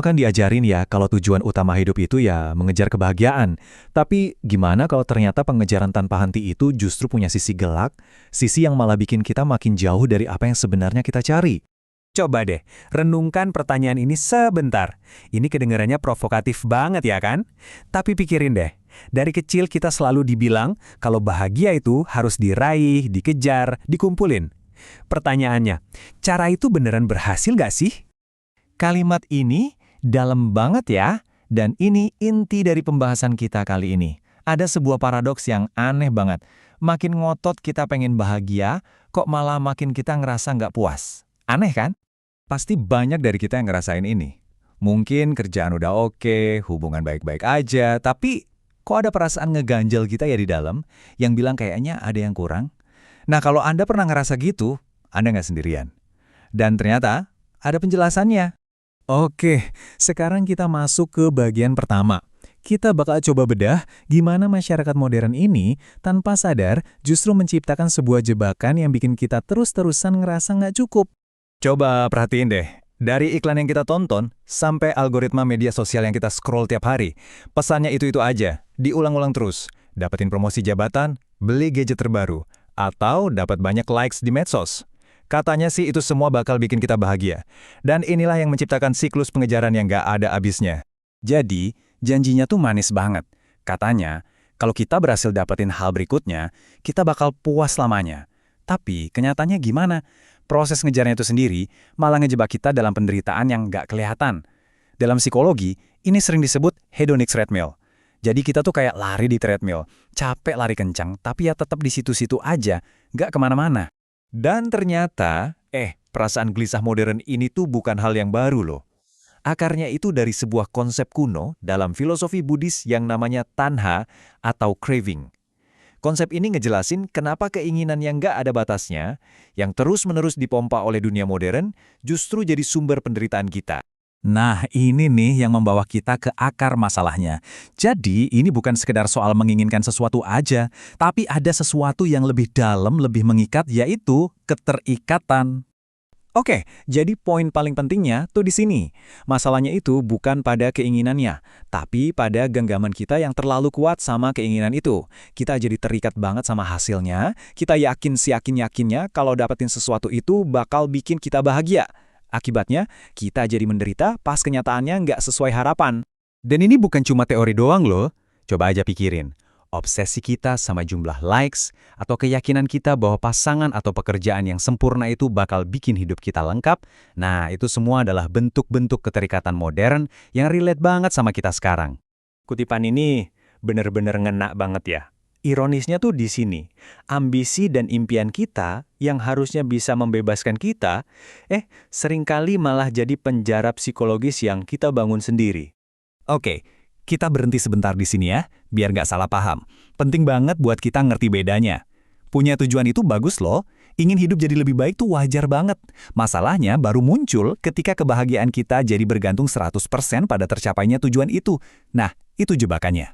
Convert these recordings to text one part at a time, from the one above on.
Kan diajarin ya kalau tujuan utama hidup itu ya mengejar kebahagiaan. Tapi gimana kalau ternyata pengejaran tanpa henti itu justru punya sisi gelap, sisi yang malah bikin kita makin jauh dari apa yang sebenarnya kita cari? Coba deh, renungkan pertanyaan ini sebentar. Ini kedengarannya provokatif banget ya kan? Tapi pikirin deh, dari kecil kita selalu dibilang kalau bahagia itu harus diraih, dikejar, dikumpulin. Pertanyaannya, cara itu beneran berhasil gak sih? Kalimat ini dalam banget ya, dan ini inti dari pembahasan kita kali ini. Ada sebuah paradoks yang aneh banget. Makin ngotot kita pengen bahagia, kok malah makin kita ngerasa nggak puas. Aneh kan? Pasti banyak dari kita yang ngerasain ini. Mungkin kerjaan udah oke, hubungan baik-baik aja, tapi kok ada perasaan ngeganjel kita ya di dalam, yang bilang kayaknya ada yang kurang? Nah, kalau Anda pernah ngerasa gitu, Anda nggak sendirian. Dan ternyata ada penjelasannya. Oke, sekarang kita masuk ke bagian pertama. Kita bakal coba bedah gimana masyarakat modern ini tanpa sadar justru menciptakan sebuah jebakan yang bikin kita terus-terusan ngerasa nggak cukup. Coba perhatiin deh, dari iklan yang kita tonton sampai algoritma media sosial yang kita scroll tiap hari, pesannya itu-itu aja, diulang-ulang terus. Dapetin promosi jabatan, beli gadget terbaru, atau dapat banyak likes di medsos. Katanya sih itu semua bakal bikin kita bahagia. Dan inilah yang menciptakan siklus pengejaran yang gak ada habisnya. Jadi, janjinya tuh manis banget. Katanya, kalau kita berhasil dapetin hal berikutnya, kita bakal puas selamanya. Tapi, kenyataannya gimana? Proses ngejarnya itu sendiri malah ngejebak kita dalam penderitaan yang gak kelihatan. Dalam psikologi, ini sering disebut hedonic treadmill. Jadi kita tuh kayak lari di treadmill, capek lari kencang, tapi ya tetap di situ-situ aja, gak kemana-mana. Dan ternyata, perasaan gelisah modern ini tuh bukan hal yang baru loh. Akarnya itu dari sebuah konsep kuno dalam filosofi Buddhis yang namanya tanha atau craving. Konsep ini ngejelasin kenapa keinginan yang nggak ada batasnya, yang terus-menerus dipompa oleh dunia modern, justru jadi sumber penderitaan kita. Nah, ini nih yang membawa kita ke akar masalahnya. Jadi, ini bukan sekedar soal menginginkan sesuatu aja, tapi ada sesuatu yang lebih dalam, lebih mengikat, yaitu keterikatan. Oke, jadi poin paling pentingnya tuh di sini. Masalahnya itu bukan pada keinginannya, tapi pada genggaman kita yang terlalu kuat sama keinginan itu. Kita jadi terikat banget sama hasilnya, kita yakin seyakin-yakinnya kalau dapetin sesuatu itu bakal bikin kita bahagia. Akibatnya, kita jadi menderita pas kenyataannya nggak sesuai harapan. Dan ini bukan cuma teori doang loh. Coba aja pikirin. Obsesi kita sama jumlah likes, atau keyakinan kita bahwa pasangan atau pekerjaan yang sempurna itu bakal bikin hidup kita lengkap, nah itu semua adalah bentuk-bentuk keterikatan modern yang relate banget sama kita sekarang. Kutipan ini bener-bener ngena banget ya. Ironisnya tuh di sini, ambisi dan impian kita yang harusnya bisa membebaskan kita, seringkali malah jadi penjara psikologis yang kita bangun sendiri. Oke. Kita berhenti sebentar di sini ya, biar nggak salah paham. Penting banget buat kita ngerti bedanya. Punya tujuan itu bagus loh, ingin hidup jadi lebih baik tuh wajar banget. Masalahnya baru muncul ketika kebahagiaan kita jadi bergantung 100% pada tercapainya tujuan itu. Nah, itu jebakannya.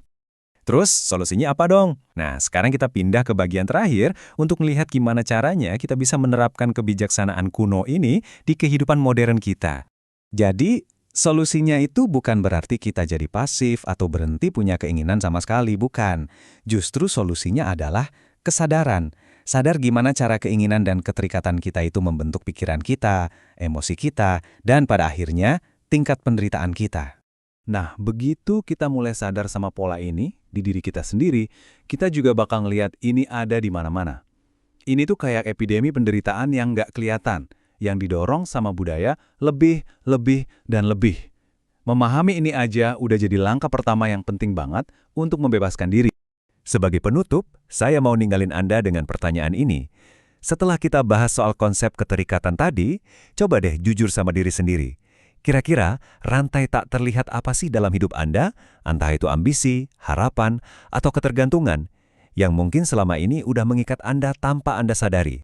Terus, solusinya apa dong? Nah, sekarang kita pindah ke bagian terakhir untuk melihat gimana caranya kita bisa menerapkan kebijaksanaan kuno ini di kehidupan modern kita. Jadi, solusinya itu bukan berarti kita jadi pasif atau berhenti punya keinginan sama sekali, bukan. Justru solusinya adalah kesadaran. Sadar gimana cara keinginan dan keterikatan kita itu membentuk pikiran kita, emosi kita, dan pada akhirnya tingkat penderitaan kita. Nah, begitu kita mulai sadar sama pola ini di diri kita sendiri, kita juga bakal ngelihat ini ada di mana-mana. Ini tuh kayak epidemi penderitaan yang nggak kelihatan, yang didorong sama budaya lebih, dan lebih. Memahami ini aja udah jadi langkah pertama yang penting banget untuk membebaskan diri. Sebagai penutup, saya mau ninggalin Anda dengan pertanyaan ini. Setelah kita bahas soal konsep keterikatan tadi, coba deh jujur sama diri sendiri. Kira-kira rantai tak terlihat apa sih dalam hidup Anda, entah itu ambisi, harapan, atau ketergantungan, yang mungkin selama ini udah mengikat Anda tanpa Anda sadari?